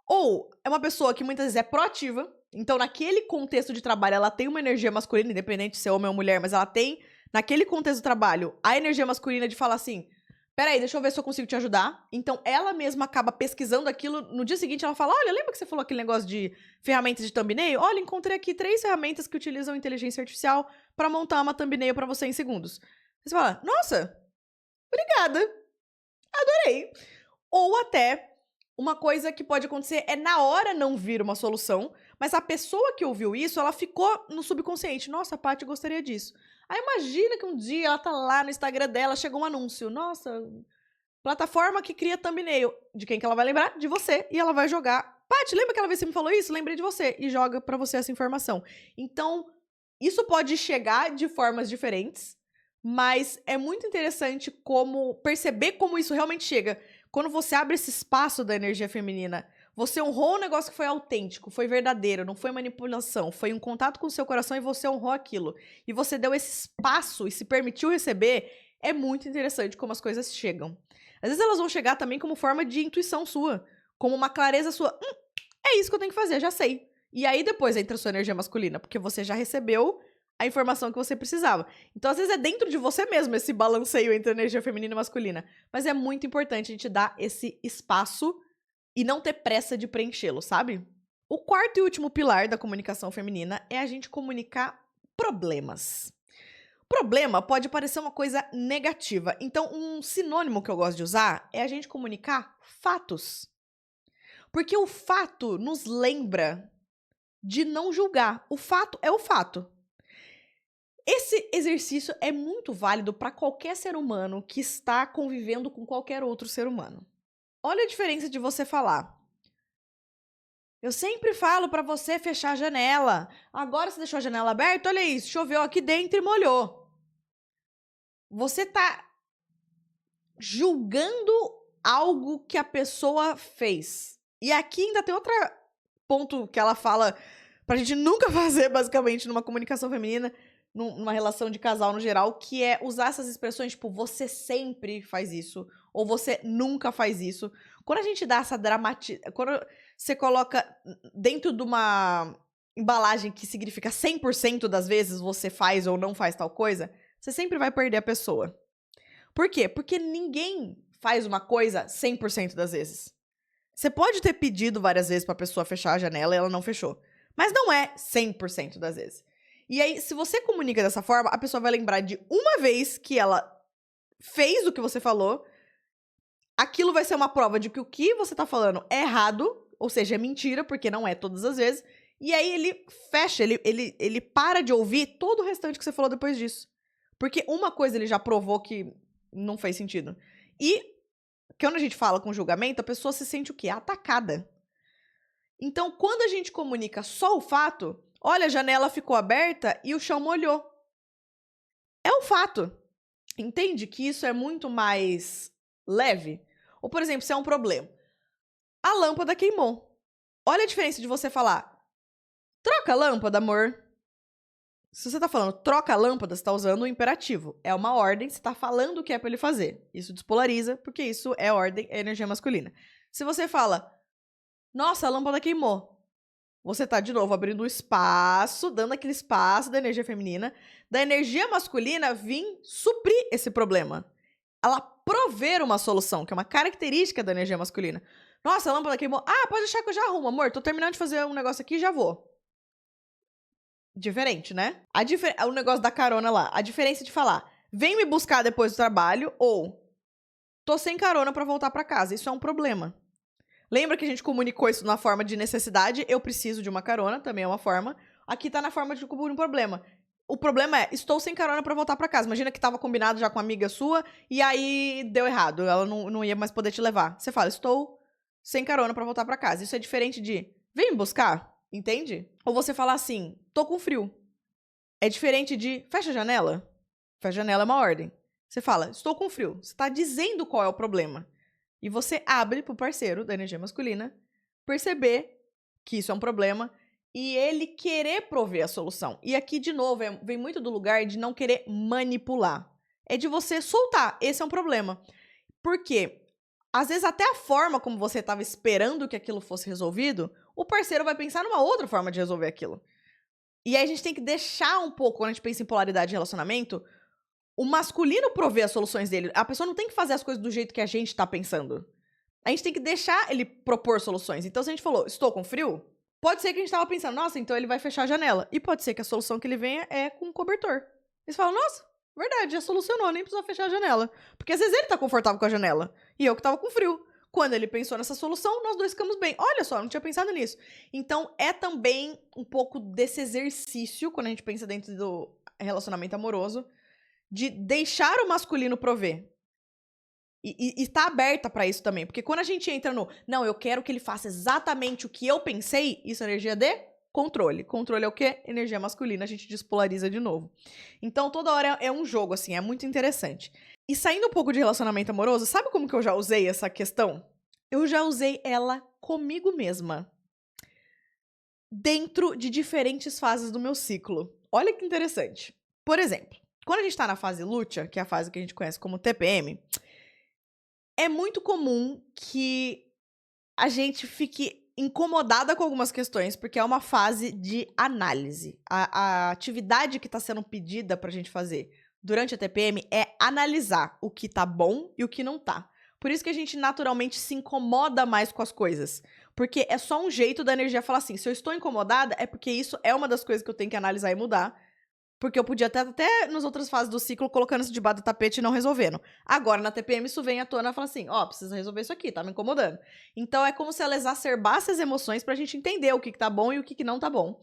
A: Ou é uma pessoa que muitas vezes é proativa, então naquele contexto de trabalho ela tem uma energia masculina, independente de ser homem ou mulher, mas ela tem naquele contexto do trabalho, a energia masculina de falar assim, peraí, deixa eu ver se eu consigo te ajudar. Então, ela mesma acaba pesquisando aquilo. No dia seguinte, ela fala, olha, lembra que você falou aquele negócio de ferramentas de thumbnail? Olha, encontrei aqui 3 ferramentas que utilizam inteligência artificial pra montar uma thumbnail pra você em segundos. Você fala, nossa, obrigada, adorei. Ou até, uma coisa que pode acontecer é na hora não vir uma solução, mas a pessoa que ouviu isso, ela ficou no subconsciente. Nossa, a Paty gostaria disso. Aí imagina que um dia ela tá lá no Instagram dela, chegou um anúncio. Nossa, plataforma que cria thumbnail. De quem que ela vai lembrar? De você. E ela vai jogar. Paty, lembra aquela vez que você me falou isso? Lembrei de você. E joga pra você essa informação. Então, isso pode chegar de formas diferentes, mas é muito interessante como perceber como isso realmente chega. Quando você abre esse espaço da energia feminina, você honrou um negócio que foi autêntico, foi verdadeiro, não foi manipulação, foi um contato com o seu coração e você honrou aquilo. E você deu esse espaço e se permitiu receber, é muito interessante como as coisas chegam. Às vezes elas vão chegar também como forma de intuição sua, como uma clareza sua. É isso que eu tenho que fazer, já sei. E aí depois entra a sua energia masculina, porque você já recebeu a informação que você precisava. Então, às vezes, é dentro de você mesmo esse balanceio entre energia feminina e masculina. Mas é muito importante a gente dar esse espaço e não ter pressa de preenchê-lo, sabe? O quarto e último pilar da comunicação feminina é a gente comunicar problemas. Problema pode parecer uma coisa negativa. Então, um sinônimo que eu gosto de usar é a gente comunicar fatos. Porque o fato nos lembra de não julgar. O fato é o fato. Esse exercício é muito válido para qualquer ser humano que está convivendo com qualquer outro ser humano. Olha a diferença de você falar. Eu sempre falo para você fechar a janela. Agora você deixou a janela aberta? Olha isso, choveu aqui dentro e molhou. Você tá julgando algo que a pessoa fez. E aqui ainda tem outro ponto que ela fala pra gente nunca fazer, basicamente, numa comunicação feminina, numa relação de casal no geral, que é usar essas expressões tipo, você sempre faz isso, ou você nunca faz isso. Quando a gente dá essa quando você coloca dentro de uma embalagem que significa 100% das vezes você faz ou não faz tal coisa, você sempre vai perder a pessoa. Por quê? Porque ninguém faz uma coisa 100% das vezes. Você pode ter pedido várias vezes pra pessoa fechar a janela e ela não fechou. Mas não é 100% das vezes. E aí, se você comunica dessa forma, a pessoa vai lembrar de uma vez que ela fez o que você falou. Aquilo vai ser uma prova de que o que você tá falando é errado, ou seja, é mentira, porque não é todas as vezes. E aí ele fecha, ele para de ouvir todo o restante que você falou depois disso. Porque uma coisa ele já provou que não fez sentido. E quando a gente fala com julgamento, a pessoa se sente o quê? Atacada. Então, quando a gente comunica só o fato, olha, a janela ficou aberta e o chão molhou. É o fato. Entende que isso é muito mais leve? Ou, por exemplo, se é um problema. A lâmpada queimou. Olha a diferença de você falar, troca a lâmpada, amor. Se você tá falando troca a lâmpada, você tá usando o imperativo. É uma ordem, você tá falando o que é pra ele fazer. Isso despolariza, porque isso é ordem, é energia masculina. Se você fala, nossa, a lâmpada queimou. Você tá, de novo, abrindo o espaço, dando aquele espaço da energia feminina, da energia masculina vir suprir esse problema. Ela prover uma solução, que é uma característica da energia masculina. Nossa, a lâmpada queimou. Ah, pode deixar que eu já arrumo, amor. Tô terminando de fazer um negócio aqui e já vou. Diferente, né? O negócio da carona lá. A diferença de falar, vem me buscar depois do trabalho, ou tô sem carona pra voltar pra casa. Isso é um problema. Lembra que a gente comunicou isso na forma de necessidade? Eu preciso de uma carona, também é uma forma. Aqui tá na forma de cobrir um problema. O problema é, estou sem carona pra voltar pra casa. Imagina que tava combinado já com uma amiga sua e aí deu errado. Ela não ia mais poder te levar. Você fala, estou sem carona pra voltar pra casa. Isso é diferente de, vem me buscar, entende? Ou você fala assim, tô com frio. É diferente de, fecha a janela. Fecha a janela é uma ordem. Você fala, estou com frio. Você tá dizendo qual é o problema. E você abre pro parceiro da energia masculina perceber que isso é um problema e ele querer prover a solução. E aqui, de novo, vem muito do lugar de não querer manipular. É de você soltar. Esse é um problema. Por quê? Às vezes, até a forma como você estava esperando que aquilo fosse resolvido, o parceiro vai pensar numa outra forma de resolver aquilo. E aí a gente tem que deixar um pouco, quando a gente pensa em polaridade de relacionamento, o masculino prover as soluções dele. A pessoa não tem que fazer as coisas do jeito que a gente tá pensando. A gente tem que deixar ele propor soluções. Então, se a gente falou, estou com frio, pode ser que a gente tava pensando, nossa, então ele vai fechar a janela. E pode ser que a solução que ele venha é com um cobertor. Eles falam, nossa, verdade, já solucionou, nem precisa fechar a janela. Porque às vezes ele tá confortável com a janela. E eu que tava com frio. Quando ele pensou nessa solução, nós dois ficamos bem. Olha só, não tinha pensado nisso. Então, é também um pouco desse exercício, quando a gente pensa dentro do relacionamento amoroso, de deixar o masculino prover. E tá aberta pra isso também. Porque quando a gente entra no, não, eu quero que ele faça exatamente o que eu pensei, isso é energia de controle. Controle é o quê? Energia masculina, a gente despolariza de novo. Então, toda hora é um jogo, assim, é muito interessante. E saindo um pouco de relacionamento amoroso, sabe como que eu já usei essa questão? Eu já usei ela comigo mesma. Dentro de diferentes fases do meu ciclo. Olha que interessante. Por exemplo, quando a gente tá na fase luta, que é a fase que a gente conhece como TPM, é muito comum que a gente fique incomodada com algumas questões, porque é uma fase de análise. A atividade que está sendo pedida pra gente fazer durante a TPM é analisar o que tá bom e o que não tá. Por isso que a gente naturalmente se incomoda mais com as coisas. Porque é só um jeito da energia falar assim, se eu estou incomodada, é porque isso é uma das coisas que eu tenho que analisar e mudar. Porque eu podia até nas outras fases do ciclo colocando isso debaixo do tapete e não resolvendo. Agora, na TPM, isso vem à tona e fala assim, ó, precisa resolver isso aqui, tá me incomodando. Então, é como se ela exacerbasse as emoções pra gente entender o que tá bom e o que não tá bom.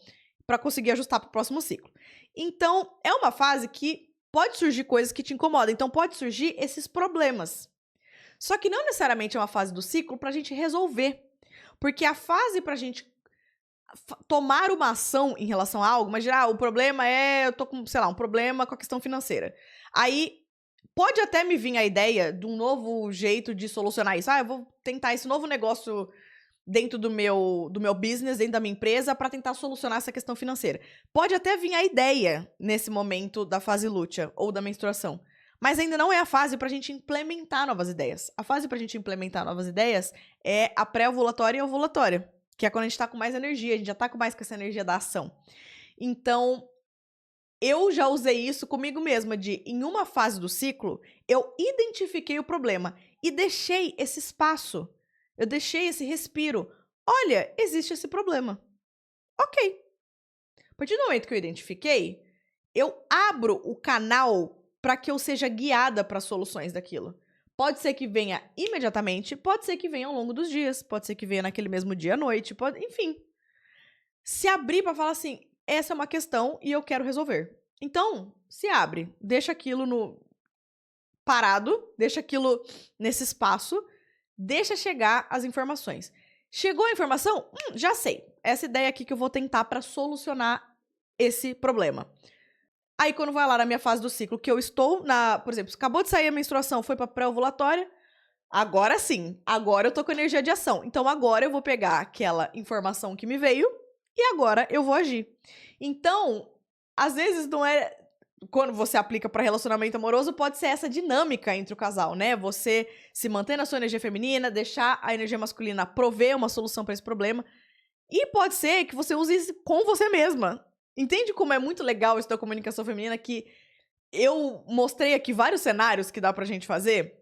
A: Pra conseguir ajustar pro próximo ciclo. Então, é uma fase que pode surgir coisas que te incomodam. Então, pode surgir esses problemas. Só que não necessariamente é uma fase do ciclo pra gente resolver. Porque a fase pra gente tomar uma ação em relação a algo, mas o problema é, eu tô com, sei lá, um problema com a questão financeira. Aí, pode até me vir a ideia de um novo jeito de solucionar isso. Eu vou tentar esse novo negócio dentro do meu business, dentro da minha empresa, para tentar solucionar essa questão financeira. Pode até vir a ideia nesse momento da fase lútea ou da menstruação. Mas ainda não é a fase pra gente implementar novas ideias. A fase pra gente implementar novas ideias é a pré-ovulatória e a ovulatória. Que é quando a gente tá com mais energia, a gente já tá com mais com essa energia da ação. Então, eu já usei isso comigo mesma, de em uma fase do ciclo, eu identifiquei o problema e deixei esse espaço, eu deixei esse respiro. Olha, existe esse problema. Ok. A partir do momento que eu identifiquei, eu abro o canal para que eu seja guiada para soluções daquilo. Pode ser que venha imediatamente, pode ser que venha ao longo dos dias, pode ser que venha naquele mesmo dia à noite, enfim. Se abrir para falar assim, essa é uma questão e eu quero resolver. Então, se abre, deixa aquilo no parado, deixa aquilo nesse espaço, deixa chegar as informações. Chegou a informação? Já sei. Essa ideia aqui que eu vou tentar para solucionar esse problema. Aí, quando vai lá na minha fase do ciclo, que eu estou por exemplo, acabou de sair a menstruação, foi pra pré-ovulatória, agora sim, agora eu tô com energia de ação. Então, agora eu vou pegar aquela informação que me veio e agora eu vou agir. Então, às vezes não é... Quando você aplica pra relacionamento amoroso, pode ser essa dinâmica entre o casal, né? Você se manter na sua energia feminina, deixar a energia masculina prover uma solução pra esse problema. E pode ser que você use isso com você mesma. Entende como é muito legal isso da comunicação feminina, que eu mostrei aqui vários cenários que dá pra gente fazer?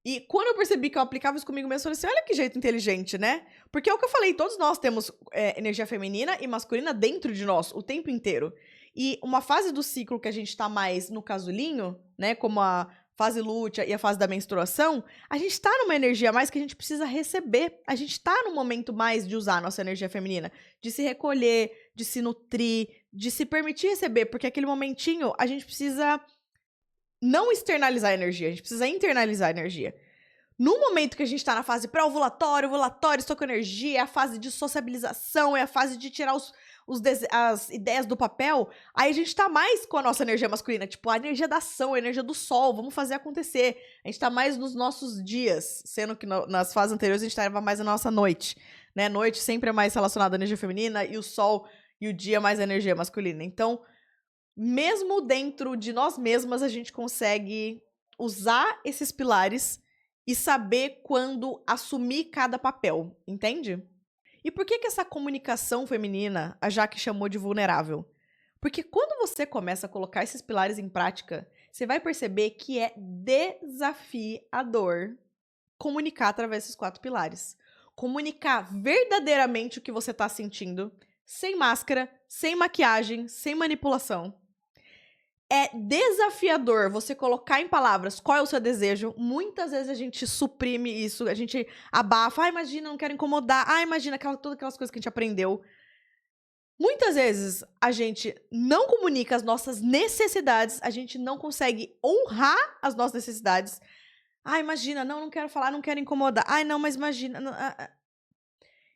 A: E quando eu percebi que eu aplicava isso comigo mesmo, eu falei assim, olha que jeito inteligente, né? Porque é o que eu falei, todos nós temos energia feminina e masculina dentro de nós, o tempo inteiro. E uma fase do ciclo que a gente tá mais no casulinho, né, como a fase lútea e a fase da menstruação, a gente tá numa energia a mais que a gente precisa receber. A gente tá no momento mais de usar a nossa energia feminina, de se recolher, de se nutrir, de se permitir receber, porque aquele momentinho a gente precisa não externalizar a energia, a gente precisa internalizar a energia. No momento que a gente tá na fase pré-ovulatório, ovulatório, estou com energia, é a fase de sociabilização, é a fase de tirar as ideias do papel, aí a gente tá mais com a nossa energia masculina, tipo, a energia da ação, a energia do sol, vamos fazer acontecer. A gente tá mais nos nossos dias, sendo que nas fases anteriores a gente tava mais na nossa noite, né? Noite sempre é mais relacionada à energia feminina e o sol e o dia mais à energia masculina. Então, mesmo dentro de nós mesmas, a gente consegue usar esses pilares e saber quando assumir cada papel, entende? E por que essa comunicação feminina a Jaque chamou de vulnerável? Porque quando você começa a colocar esses pilares em prática, você vai perceber que é desafiador comunicar através desses 4 pilares. Comunicar verdadeiramente o que você tá sentindo, sem máscara, sem maquiagem, sem manipulação. É desafiador você colocar em palavras qual é o seu desejo. Muitas vezes a gente suprime isso, a gente abafa. Imagina, não quero incomodar. Imagina, todas aquelas coisas que a gente aprendeu. Muitas vezes a gente não comunica as nossas necessidades, a gente não consegue honrar as nossas necessidades. Imagina, não quero falar, não quero incomodar. Não, mas imagina.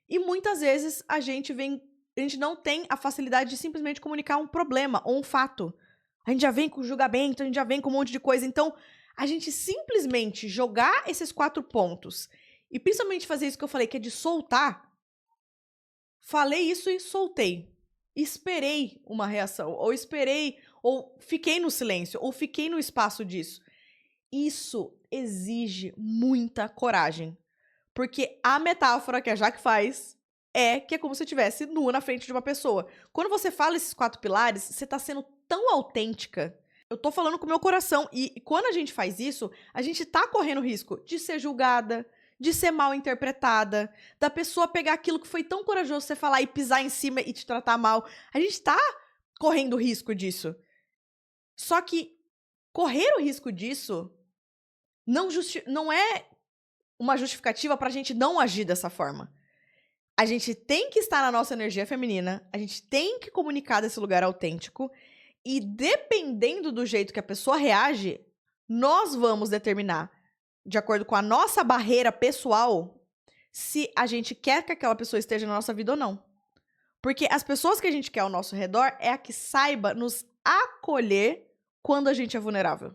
A: E muitas vezes a gente não tem a facilidade de simplesmente comunicar um problema ou um fato. A gente já vem com julgamento, a gente já vem com um monte de coisa. Então, a gente simplesmente jogar esses 4 pontos e principalmente fazer isso que eu falei, que é de soltar. Falei isso e soltei. Esperei uma reação, ou fiquei no silêncio, ou fiquei no espaço disso. Isso exige muita coragem. Porque a metáfora que a Jaque faz é que é como se eu estivesse nua na frente de uma pessoa. Quando você fala esses 4 pilares, você tá sendo tão autêntica. Eu tô falando com o meu coração. E quando a gente faz isso, a gente tá correndo risco de ser julgada, de ser mal interpretada, da pessoa pegar aquilo que foi tão corajoso você falar e pisar em cima e te tratar mal. A gente tá correndo risco disso. Só que correr o risco disso não é uma justificativa pra gente não agir dessa forma. A gente tem que estar na nossa energia feminina, a gente tem que comunicar desse lugar autêntico, e dependendo do jeito que a pessoa reage, nós vamos determinar, de acordo com a nossa barreira pessoal, se a gente quer que aquela pessoa esteja na nossa vida ou não. Porque as pessoas que a gente quer ao nosso redor é a que saiba nos acolher quando a gente é vulnerável.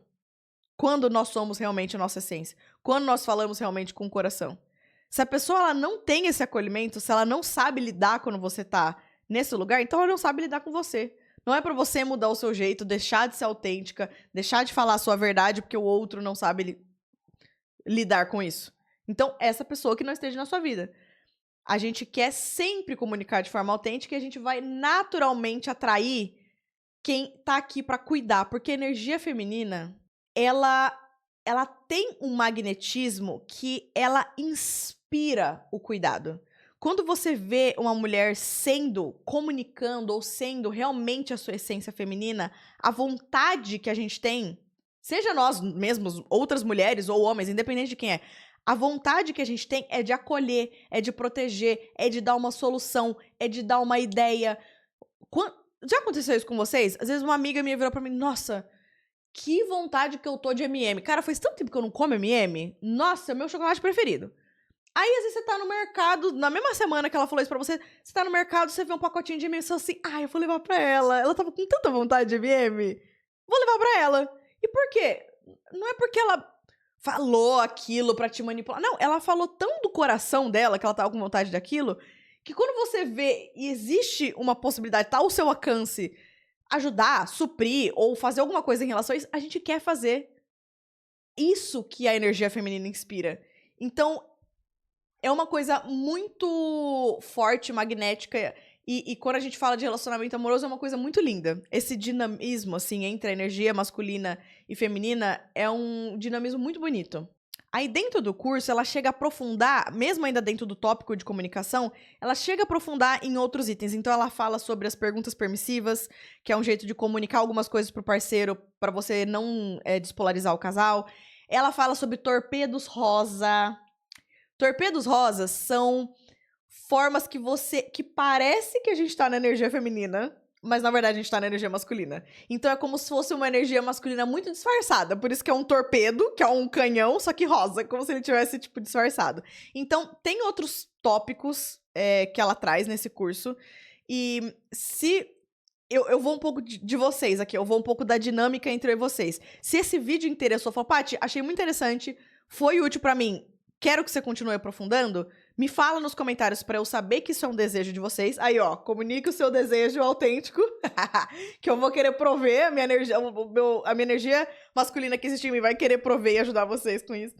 A: Quando nós somos realmente a nossa essência. Quando nós falamos realmente com o coração. Se a pessoa ela não tem esse acolhimento, se ela não sabe lidar quando você tá nesse lugar, então ela não sabe lidar com você. Não é pra você mudar o seu jeito, deixar de ser autêntica, deixar de falar a sua verdade porque o outro não sabe lidar com isso. Então, essa pessoa que não esteja na sua vida. A gente quer sempre comunicar de forma autêntica e a gente vai naturalmente atrair quem tá aqui pra cuidar. Porque a energia feminina, ela tem um magnetismo que ela inspira o cuidado. Quando você vê uma mulher comunicando ou sendo realmente a sua essência feminina, a vontade que a gente tem, seja nós mesmos, outras mulheres ou homens, independente de quem é, a vontade que a gente tem é de acolher, é de proteger, é de dar uma solução, é de dar uma ideia. Já aconteceu isso com vocês? Às vezes uma amiga minha virou pra mim, nossa, que vontade que eu tô de M&M. Cara, faz tanto tempo que eu não como M&M. Nossa, é o meu chocolate preferido. Aí, às vezes, você tá no mercado, na mesma semana que ela falou isso pra você, você tá no mercado, você vê um pacotinho de M&M e você fala assim, eu vou levar pra ela. Ela tava com tanta vontade de M&M. Vou levar pra ela. E por quê? Não é porque ela falou aquilo pra te manipular. Não, ela falou tão do coração dela que ela tava com vontade daquilo, que quando você vê e existe uma possibilidade, tá ao seu alcance, ajudar, suprir ou fazer alguma coisa em relação a isso, a gente quer fazer. Isso que a energia feminina inspira. Então, é uma coisa muito forte, magnética, e quando a gente fala de relacionamento amoroso, é uma coisa muito linda. Esse dinamismo, assim, entre a energia masculina e feminina é um dinamismo muito bonito. Aí, dentro do curso, ela chega a aprofundar, mesmo ainda dentro do tópico de comunicação, ela chega a aprofundar em outros itens. Então, ela fala sobre as perguntas permissivas, que é um jeito de comunicar algumas coisas pro parceiro, para você não despolarizar o casal. Ela fala sobre torpedos rosa. Torpedos rosas são formas que parece que a gente tá na energia feminina, mas na verdade a gente tá na energia masculina. Então é como se fosse uma energia masculina muito disfarçada. Por isso que é um torpedo, que é um canhão, só que rosa, como se ele tivesse, tipo, disfarçado. Então, tem outros tópicos que ela traz nesse curso. E se... Eu vou um pouco de vocês aqui, eu vou um pouco da dinâmica entre eu e vocês. Se esse vídeo interessou, falou, Paty, achei muito interessante, foi útil pra mim, quero que você continue aprofundando, me fala nos comentários pra eu saber que isso é um desejo de vocês. Aí, ó, comunique o seu desejo autêntico, que eu vou querer prover a minha energia masculina que existe em mim vai querer prover e ajudar vocês com isso.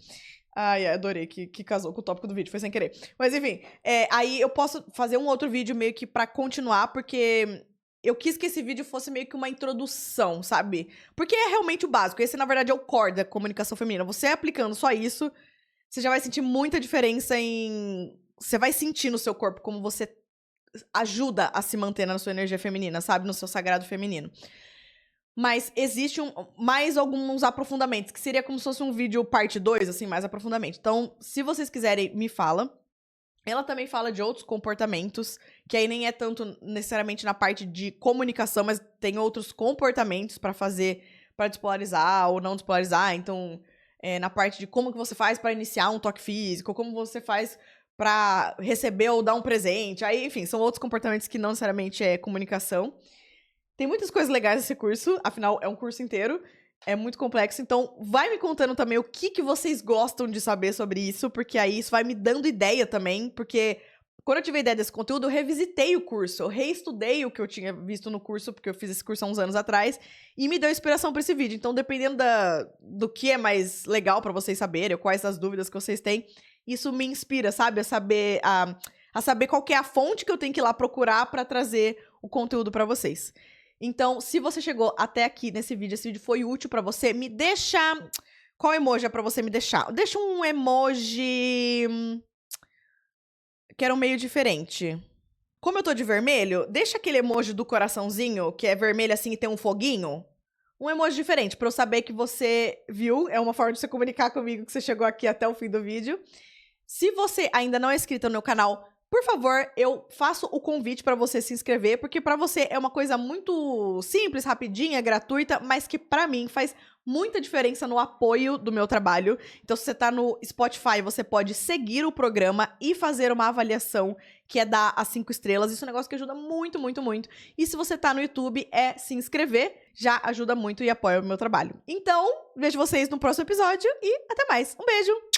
A: Adorei que casou com o tópico do vídeo, foi sem querer. Mas enfim, aí eu posso fazer um outro vídeo meio que pra continuar, porque eu quis que esse vídeo fosse meio que uma introdução, sabe? Porque é realmente o básico. Esse, na verdade, é o core da comunicação feminina. Você aplicando só isso, você já vai sentir muita diferença em... Você vai sentir no seu corpo como você ajuda a se manter na sua energia feminina, sabe? No seu sagrado feminino. Mas existe mais alguns aprofundamentos, que seria como se fosse um vídeo parte 2, assim, mais aprofundamento. Então, se vocês quiserem, me fala. Ela também fala de outros comportamentos, que aí nem é tanto necessariamente na parte de comunicação, mas tem outros comportamentos pra fazer, pra despolarizar ou não despolarizar. Então, na parte de como que você faz pra iniciar um toque físico, como você faz pra receber ou dar um presente. Aí, enfim, são outros comportamentos que não necessariamente é comunicação. Tem muitas coisas legais nesse curso, afinal, é um curso inteiro. É muito complexo, então vai me contando também o que vocês gostam de saber sobre isso, porque aí isso vai me dando ideia também, porque quando eu tive a ideia desse conteúdo, eu revisitei o curso, eu reestudei o que eu tinha visto no curso, porque eu fiz esse curso há uns anos atrás, e me deu inspiração pra esse vídeo. Então, dependendo do que é mais legal pra vocês saberem, ou quais as dúvidas que vocês têm, isso me inspira, sabe? A saber qual que é a fonte que eu tenho que ir lá procurar pra trazer o conteúdo pra vocês. Então, se você chegou até aqui nesse vídeo, esse vídeo foi útil pra você, me deixa... Qual emoji é pra você me deixar? Deixa um emoji... que era um meio diferente. Como eu tô de vermelho, deixa aquele emoji do coraçãozinho, que é vermelho assim e tem um foguinho. Um emoji diferente, pra eu saber que você viu. É uma forma de você comunicar comigo que você chegou aqui até o fim do vídeo. Se você ainda não é inscrito no meu canal, por favor, eu faço o convite pra você se inscrever, porque pra você é uma coisa muito simples, rapidinha, gratuita, mas que pra mim faz muita diferença no apoio do meu trabalho. Então, se você tá no Spotify, você pode seguir o programa e fazer uma avaliação, que é dar as 5 estrelas. Isso é um negócio que ajuda muito, muito, muito. E se você tá no YouTube, é se inscrever, já ajuda muito e apoia o meu trabalho. Então, vejo vocês no próximo episódio e até mais. Um beijo!